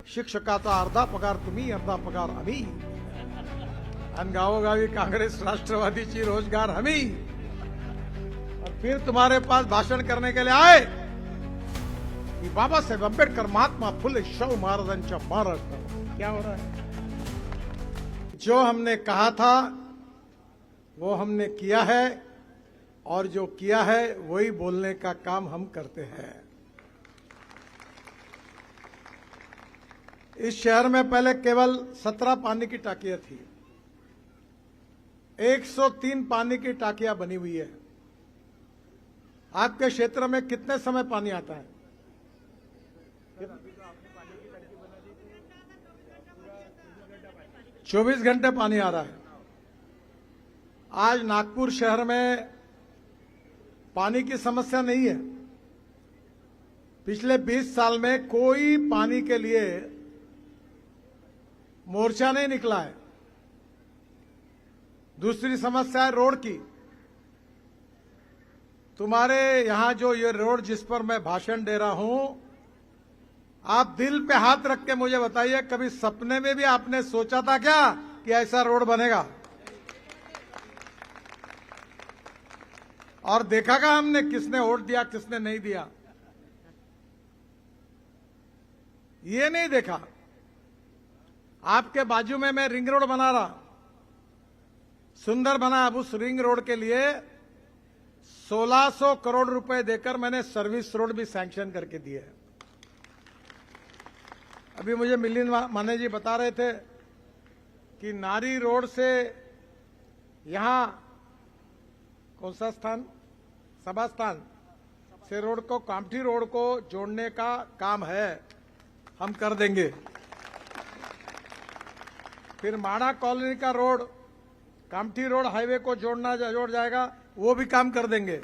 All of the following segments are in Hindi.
शिक्षकाचा अर्धा पगार तुम्ही, अर्धा पगार आम्ही, आणि गावोगावी कांग्रेस राष्ट्रवादीची रोजगार हमी, और फिर तुम्हारे पास भाषण करने के लिए आए कि बाबा साहेब अम्बेडकर, महात्मा फुले, शाहू महाराजांच्या महाराष्ट्र। क्या हो रहा है? जो हमने कहा था वो हमने किया है, और जो किया है वही बोलने का काम हम करते हैं। इस शहर में पहले केवल 17 पानी की टाकियां थी, 103 पानी की टाकियां बनी हुई है। आपके क्षेत्र में कितने समय पानी आता है? 24 घंटे पानी आ रहा है। आज नागपुर शहर में पानी की समस्या नहीं है। पिछले 20 साल में कोई पानी के लिए मोर्चा नहीं निकला है। दूसरी समस्या है रोड की। तुम्हारे यहां जो ये रोड जिस पर मैं भाषण दे रहा हूं, आप दिल पे हाथ रख के मुझे बताइए, कभी सपने में भी आपने सोचा था क्या कि ऐसा रोड बनेगा? और देखा का हमने किसने वोट दिया, किसने नहीं दिया, ये नहीं देखा। आपके बाजू में मैं रिंग रोड बना रहा, सुंदर बना। अब उस रिंग रोड के लिए 1600 करोड़ रुपए देकर मैंने सर्विस रोड भी सैंक्शन करके दिए। अभी मुझे मिलिंद माने जी बता रहे थे कि नारी रोड से यहां कौन सा स्थान, सभा स्थान से रोड को, कामठी रोड को जोड़ने का काम है, हम कर देंगे। फिर माणा कॉलोनी का रोड कामठी रोड हाईवे को जोड़ जाएगा, वो भी काम कर देंगे।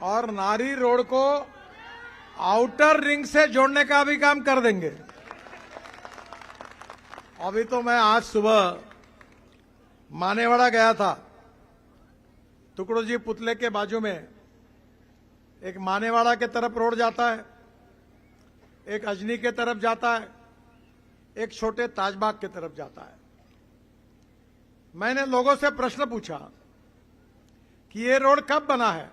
और नारी रोड को आउटर रिंग से जोड़ने का भी काम कर देंगे। अभी तो मैं आज सुबह मानेवाड़ा गया था। टुकड़ो जी पुतले के बाजू में एक मानेवाड़ा के तरफ रोड जाता है, एक अजनी के तरफ जाता है, एक छोटे ताजबाग के तरफ जाता है। मैंने लोगों से प्रश्न पूछा कि ये रोड कब बना है।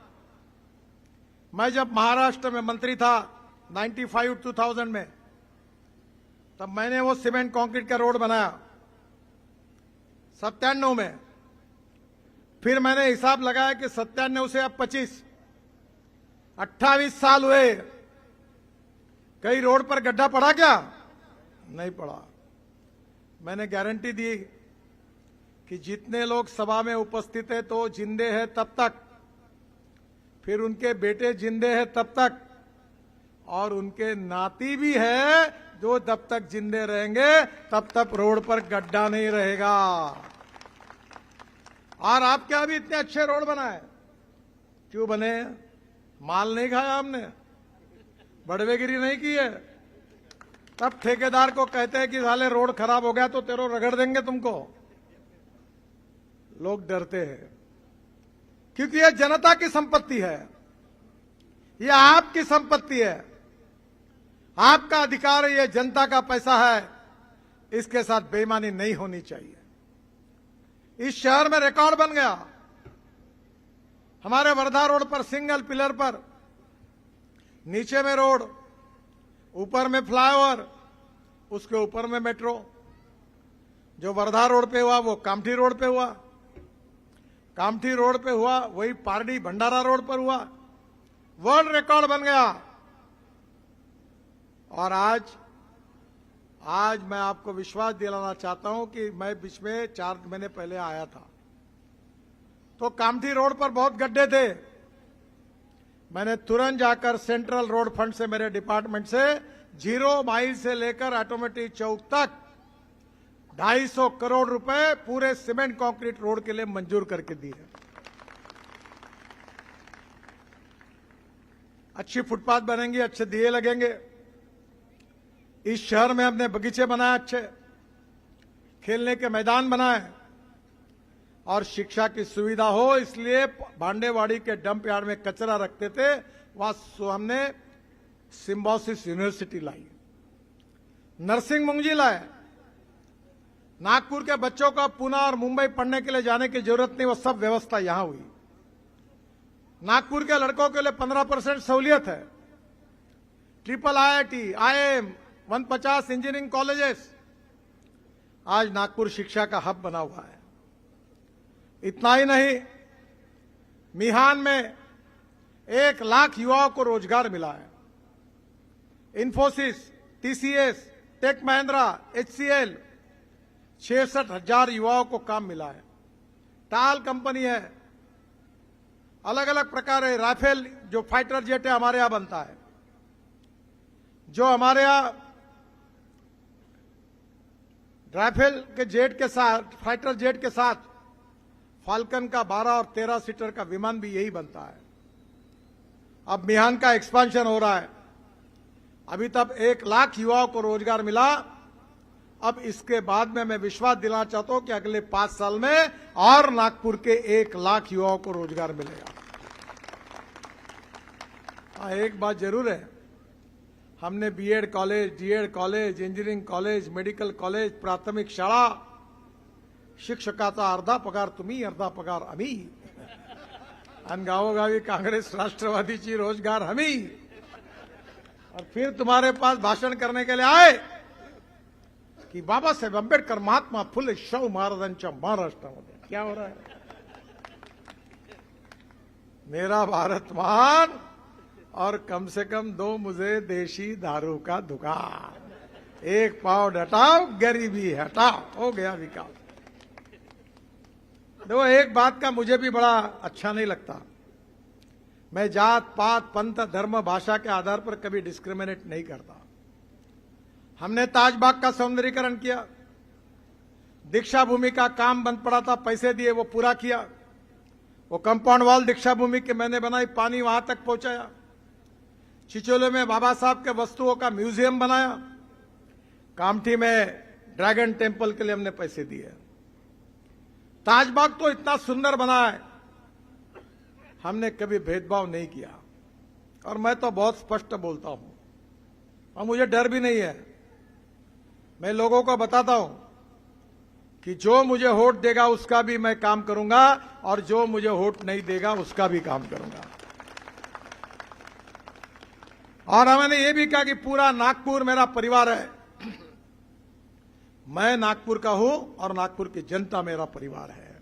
मैं जब महाराष्ट्र में मंत्री था 95-2000 में, तब मैंने वो सीमेंट कंक्रीट का रोड बनाया। 97 में फिर मैंने हिसाब लगाया कि 97 से अब 28 साल हुए। कई रोड पर गड्ढा पड़ा क्या? नहीं पड़ा। मैंने गारंटी दी कि जितने लोग सभा में उपस्थित है तो जिंदे हैं तब तक, फिर उनके बेटे जिंदे हैं तब तक, और उनके नाती भी है जो तब तक जिंदे रहेंगे तब तक रोड पर गड्ढा नहीं रहेगा। और आप क्या भी इतने अच्छे रोड बनाए, क्यों बने? माल नहीं खाया हमने, बड़वेगिरी नहीं की है। तब ठेकेदार को कहते हैं कि साले रोड खराब हो गया तो तेरो रगड़ देंगे तुमको। लोग डरते हैं क्योंकि यह जनता की संपत्ति है, यह आपकी संपत्ति है, आपका अधिकार है, यह जनता का पैसा है। इसके साथ बेईमानी नहीं होनी चाहिए। इस शहर में रिकॉर्ड बन गया। हमारे वर्धा रोड पर सिंगल पिलर पर, नीचे में रोड, ऊपर में फ्लाईओवर, उसके ऊपर में मेट्रो। जो वर्धा रोड पे हुआ वो कामठी रोड पे हुआ, कामठी रोड पे हुआ वही पारडी भंडारा रोड पर हुआ। वर्ल्ड रिकॉर्ड बन गया। और आज मैं आपको विश्वास दिलाना चाहता हूं कि मैं बीच में 4 महीने पहले आया था तो कामठी रोड पर बहुत गड्ढे थे। मैंने तुरंत जाकर सेंट्रल रोड फंड से, मेरे डिपार्टमेंट से 0 माइल से लेकर ऑटोमेटिक चौक तक 250 करोड़ रुपए पूरे सीमेंट कंक्रीट रोड के लिए मंजूर करके दिए। अच्छी फुटपाथ बनेंगी, अच्छे दिए लगेंगे। इस शहर में हमने बगीचे बनाए, अच्छे खेलने के मैदान बनाए, और शिक्षा की सुविधा हो इसलिए भांडेवाड़ी के डंप यार्ड में कचरा रखते थे, वहां हमने सिम्बोसिस यूनिवर्सिटी लाई, नर्सिंग मुंगजी लाए। नागपुर के बच्चों को पुणे और मुंबई पढ़ने के लिए जाने की जरूरत नहीं, वो सब व्यवस्था यहां हुई। नागपुर के लड़कों के लिए 15% सहूलियत है। Triple IIT, IIM, 150 engineering colleges, आज नागपुर शिक्षा का हब बना हुआ है। इतना ही नहीं, मिहान में 1 लाख युवाओं को रोजगार मिला है। इन्फोसिस, TCS, टेक महिंद्रा, HCL, 66,000 युवाओं को काम मिला है। टाल कंपनी है, अलग अलग प्रकार है। राफेल जो फाइटर जेट है हमारे यहां बनता है। जो हमारे यहां राफेल के जेट के साथ, फाइटर जेट के साथ फाल्कन का 12 और 13 सीटर का विमान भी यही बनता है। अब मिहान का एक्सपांशन हो रहा है। अभी तक 1 लाख युवाओं को रोजगार मिला। अब इसके बाद में मैं विश्वास दिलाना चाहता हूं कि अगले 5 साल में और नागपुर के 1 लाख युवाओं को रोजगार मिलेगा। हाँ, एक बात जरूर है, हमने BEd college, DEd college, engineering college, medical college, प्राथमिक शाळा, शिक्षकाचा अर्धा पगार तुम्ही, अर्धा पगार आम्ही, आणि गावोगावी कांग्रेस राष्ट्रवादीची रोजगार हमी, और फिर तुम्हारे पास भाषण करने के लिए आए की बाबासाहेब आंबेडकर, महात्मा फुले, शाहू महाराजांच्या महाराष्ट्रामध्ये क्या हो रहा है? मेरा भारत महान और कम से कम 2 मुझे देशी दारू का दुकान, 1 पाव हटाओ, गरीबी हटाओ, हो गया विकास। देखो, एक बात का मुझे भी बड़ा अच्छा नहीं लगता, मैं जात पात पंथ धर्म भाषा के आधार पर कभी डिस्क्रिमिनेट नहीं करता। हमने ताजबाग का सौंदर्यीकरण किया, दीक्षा भूमि का काम बंद पड़ा था, पैसे दिए वो पूरा किया। वो कंपाउंड वॉल दीक्षा भूमि की मैंने बनाई, पानी वहां तक पहुंचाया। चिचोले में बाबा साहब के वस्तुओं का म्यूजियम बनाया। कामठी में ड्रैगन टेम्पल के लिए हमने पैसे दिए। ताजबाग तो इतना सुंदर बना है, हमने कभी भेदभाव नहीं किया। और मैं तो बहुत स्पष्ट बोलता हूं और मुझे डर भी नहीं है। मैं लोगों को बताता हूं कि जो मुझे वोट देगा उसका भी मैं काम करूंगा और जो मुझे वोट नहीं देगा उसका भी काम करूंगा। और मैंने ये भी कहा कि पूरा नागपुर मेरा परिवार है। मैं नागपुर का हूं और नागपुर की जनता मेरा परिवार है।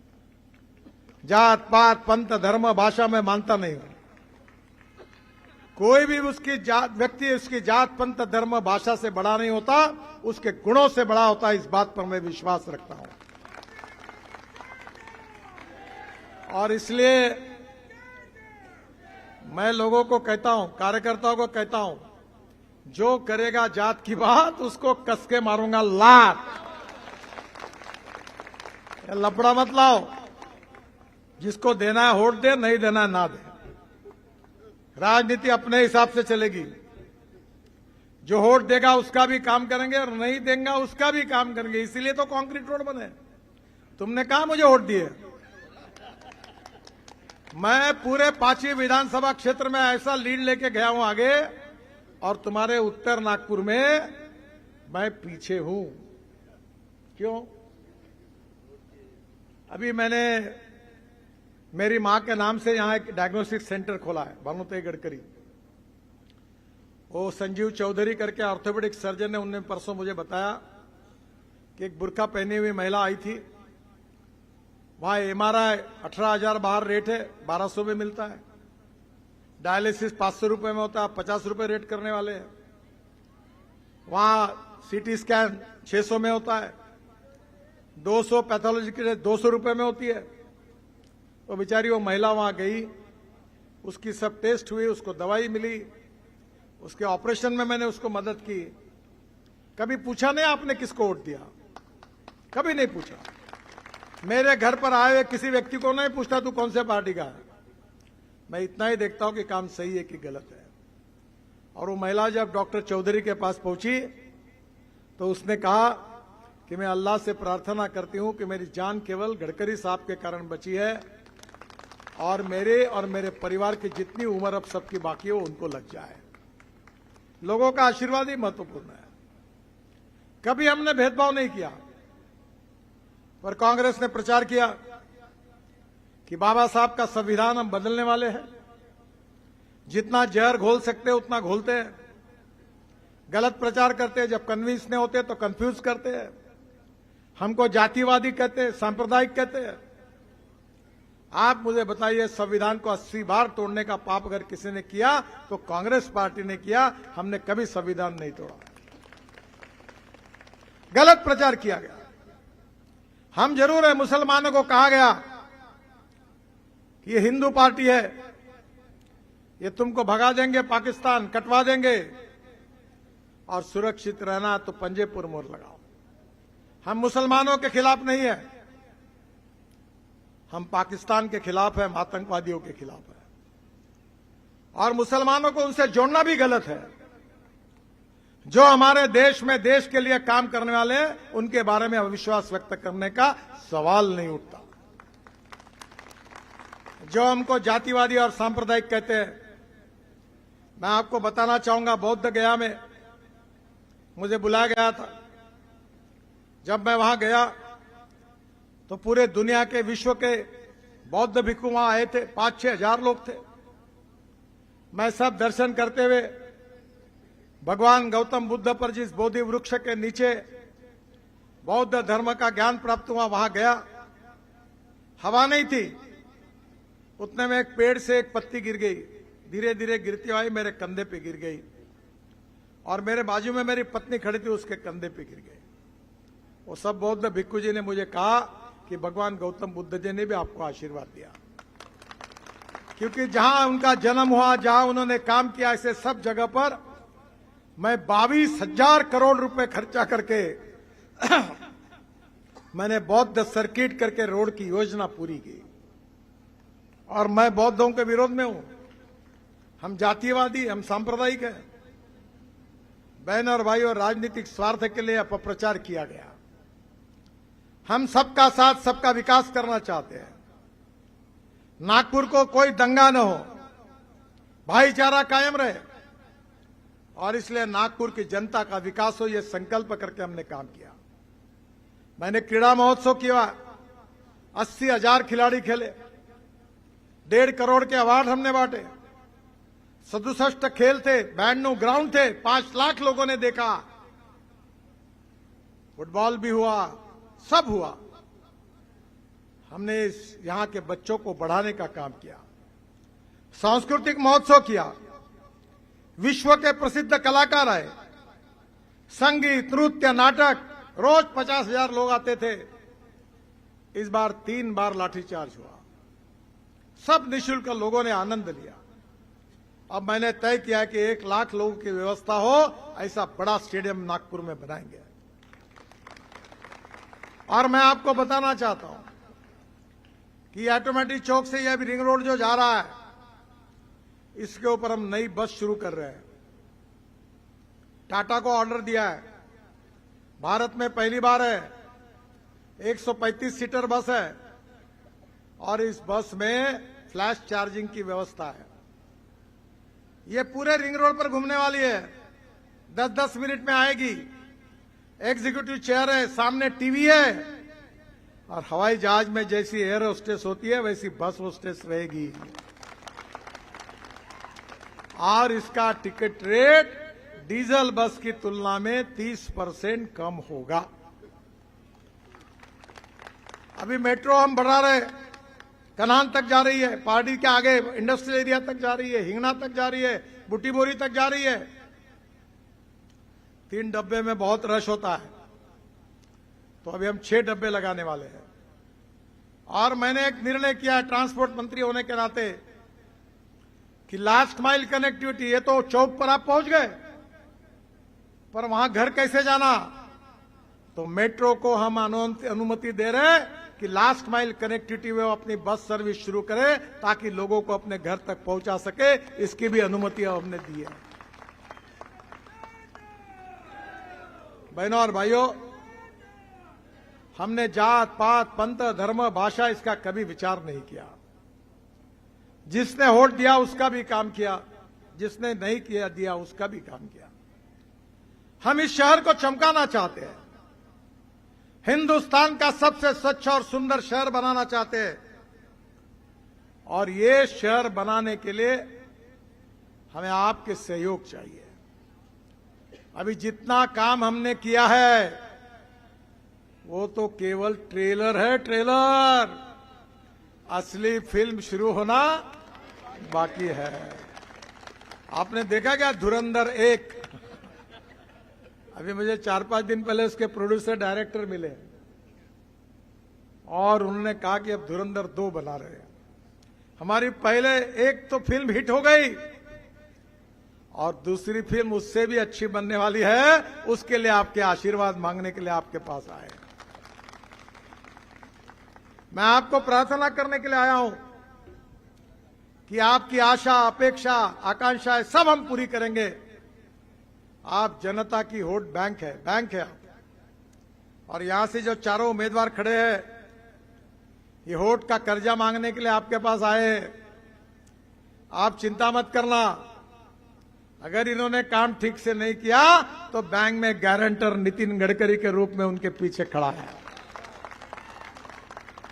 जात पात पंथ धर्म भाषा में मानता नहीं हूं। कोई भी उसकी जात व्यक्ति उसकी जात पंथ धर्म भाषा से बड़ा नहीं होता, उसके गुणों से बड़ा होता है। इस बात पर मैं विश्वास रखता हूं। और इसलिए मैं लोगों को कहता हूं, कार्यकर्ताओं को कहता हूं, जो करेगा जात की बात उसको कस के मारूंगा लात। लफड़ा मत लाओ। जिसको देना है वोट दे, नहीं देना है ना दे। राजनीति अपने हिसाब से चलेगी। जो वोट देगा उसका भी काम करेंगे और नहीं देगा उसका भी काम करेंगे। इसीलिए तो कंक्रीट रोड बने। तुमने कहा मुझे वोट दिए? मैं पूरे 5वीं विधानसभा क्षेत्र में ऐसा लीड लेके गया हूं आगे, और तुम्हारे उत्तर नागपुर में मैं पीछे हूं। क्यों? अभी मैंने मेरी मां के नाम से यहां एक डायग्नोस्टिक सेंटर खोला है, भानुतेय गडकरी। वो संजीव चौधरी करके ऑर्थोपेडिक सर्जन ने, उन्होंने परसों मुझे बताया कि एक बुर्का पहनी हुई महिला आई थी। वहां MRI 18,000 बाहर रेट है, 1200 में मिलता है। डायलिसिस 500 रुपए में होता है, 50 रुपए रेट करने वाले हैं। वहां CT स्कैन 600 में होता है, 200 पैथोलॉजी के लिए 200 रुपए में होती है। तो बेचारी वो महिला वहां गई, उसकी सब टेस्ट हुई, उसको दवाई मिली, उसके ऑपरेशन में मैंने उसको मदद की। कभी पूछा नहीं आपने किसको वोट दिया? कभी नहीं पूछा। मेरे घर पर आए हुए किसी व्यक्ति को नहीं पूछता तू कौन से पार्टी का है। मैं इतना ही देखता हूं कि काम सही है कि गलत है। और वो महिला जब डॉक्टर चौधरी के पास पहुंची तो उसने कहा कि मैं अल्लाह से प्रार्थना करती हूं कि मेरी जान केवल गडकरी साहब के कारण बची है, और मेरे परिवार की जितनी उम्र अब सबकी बाकी हो उनको लग जाए। लोगों का आशीर्वाद ही महत्वपूर्ण है। कभी हमने भेदभाव नहीं किया, पर कांग्रेस ने प्रचार किया कि बाबा साहब का संविधान हम बदलने वाले हैं। जितना जहर घोल सकते हैं उतना घोलते हैं, गलत प्रचार करते हैं, जब कन्विंस नहीं होते तो कंफ्यूज करते हैं, हमको जातिवादी कहते हैं, सांप्रदायिक कहते हैं। आप मुझे बताइए, संविधान को 80 बार तोड़ने का पाप अगर किसी ने किया तो कांग्रेस पार्टी ने किया। हमने कभी संविधान नहीं तोड़ा। गलत प्रचार किया गया। हम जरूर है, मुसलमानों को कहा गया कि ये हिंदू पार्टी है, ये तुमको भगा देंगे, पाकिस्तान कटवा देंगे, और सुरक्षित रहना तो पंजे पर मोहर लगाओ। हम मुसलमानों के खिलाफ नहीं है, हम पाकिस्तान के खिलाफ है, आतंकवादियों के खिलाफ है। और मुसलमानों को उनसे जोड़ना भी गलत है। जो हमारे देश में देश के लिए काम करने वाले हैं, उनके बारे में अविश्वास व्यक्त करने का सवाल नहीं उठता। जो हमको जातिवादी और सांप्रदायिक कहते हैं, मैं आपको बताना चाहूंगा, बौद्ध गया में मुझे बुलाया गया था। जब मैं वहां गया तो पूरे दुनिया के, विश्व के बौद्ध भिक्षु वहां आए थे। 5-6 हजार लोग थे। मैं सब दर्शन करते हुए भगवान गौतम बुद्ध पर जिस बोधि वृक्ष के नीचे बौद्ध धर्म का ज्ञान प्राप्त हुआ, वहां गया। हवा नहीं थी, उतने में एक पेड़ से एक पत्ती गिर गई। धीरे धीरे गिरती आई, मेरे कंधे पे गिर गई, और मेरे बाजू में मेरी पत्नी खड़ी थी, उसके कंधे पे गिर गई। वो सब बौद्ध भिक्षु जी ने मुझे कहा कि भगवान गौतम बुद्ध जी ने भी आपको आशीर्वाद दिया, क्योंकि जहां उनका जन्म हुआ, जहां उन्होंने काम किया, ऐसे सब जगह पर मैं 22,000 करोड़ रुपए खर्चा करके मैंने बौद्ध सर्किट करके रोड की योजना पूरी की। और मैं बौद्धों के विरोध में हूं। हम जातिवादी, हम सांप्रदायिक हैं। बहन और भाइयों, राजनीतिक स्वार्थ के लिए अपप्रचार किया गया। हम सबका साथ, सबका विकास करना चाहते हैं। नागपुर को कोई दंगा न हो, भाईचारा कायम रहे, और इसलिए नागपुर की जनता का विकास हो, यह संकल्प करके हमने काम किया। मैंने क्रीड़ा महोत्सव किया, 80,000 खिलाड़ी खेले, 1.5 करोड़ के अवार्ड हमने बांटे, 67 खेल थे, 92 ग्राउंड थे, 5 लाख लोगों ने देखा। फुटबॉल भी हुआ, सब हुआ। हमने यहां के बच्चों को बढ़ाने का काम किया। सांस्कृतिक महोत्सव किया, विश्व के प्रसिद्ध कलाकार आए, संगीत, नृत्य, नाटक, रोज 50,000 लोग आते थे। इस बार 3 बार लाठीचार्ज हुआ, सब निःशुल्क लोगों ने आनंद लिया। अब मैंने तय किया कि 1 लाख लोगों की व्यवस्था हो, ऐसा बड़ा स्टेडियम नागपुर में बनाएंगे। और मैं आपको बताना चाहता हूं कि ऑटोमेटिक चौक से यह रिंग रोड जो जा रहा है, इसके ऊपर हम नई बस शुरू कर रहे हैं। टाटा को ऑर्डर दिया है, भारत में पहली बार है। 135 सीटर बस है, और इस बस में फ्लैश चार्जिंग की व्यवस्था है। ये पूरे रिंग रोड पर घूमने वाली है, 10-10 मिनट में आएगी। एग्जीक्यूटिव चेयर है, सामने टीवी है, और हवाई जहाज में जैसी एयर होस्टेस होती है वैसी बस होस्टेस रहेगी। और इसका टिकट रेट डीजल बस की तुलना में 30% कम होगा। अभी मेट्रो हम बढ़ा रहे, कनान तक जा रही है, पहाड़ी के आगे इंडस्ट्रियल एरिया तक जा रही है, हिंगना तक जा रही है, बुटीबोरी तक जा रही है। 3 डब्बे में बहुत रश होता है, तो अभी हम 6 डब्बे लगाने वाले हैं। और मैंने एक निर्णय किया है ट्रांसपोर्ट मंत्री होने के नाते कि लास्ट माइल कनेक्टिविटी, ये तो चौक पर आप पहुंच गए, पर वहां घर कैसे जाना, तो मेट्रो को हम अनुमति दे रहे हैं कि लास्ट माइल कनेक्टिविटी में अपनी बस सर्विस शुरू करे, ताकि लोगों को अपने घर तक पहुंचा सके। इसकी भी अनुमति हमने दी है। बहनों और भाइयों, हमने जात पात, पंथ, धर्म, भाषा, इसका कभी विचार नहीं किया। जिसने वोट दिया उसका भी काम किया। जिसने नहीं किया दिया उसका भी काम किया। हम इस शहर को चमकाना चाहते हैं, हिंदुस्तान का सबसे स्वच्छ और सुंदर शहर बनाना चाहते हैं। और ये शहर बनाने के लिए हमें आपके सहयोग चाहिए। अभी जितना काम हमने किया है वो तो केवल ट्रेलर है, ट्रेलर। असली फिल्म शुरू होना बाकी है। आपने देखा क्या धुरंधर 1? अभी मुझे 4-5 दिन पहले उसके प्रोड्यूसर डायरेक्टर मिले और उन्होंने कहा कि अब धुरंधर 2 बना रहे हैं। हमारी पहले एक तो फिल्म हिट हो गई और दूसरी फिल्म उससे भी अच्छी बनने वाली है। उसके लिए आपके आशीर्वाद मांगने के लिए आपके पास आए। मैं आपको प्रार्थना करने के लिए आया हूं कि आपकी आशा, अपेक्षा, आकांक्षाएं सब हम पूरी करेंगे। आप जनता की वोट बैंक है आप। और यहां से जो चारों उम्मीदवार खड़े हैं, ये वोट का कर्जा मांगने के लिए आपके पास आए हैं। आप चिंता मत करना, अगर इन्होंने काम ठीक से नहीं किया तो बैंक में गारंटर नितिन गडकरी के रूप में उनके पीछे खड़ा है।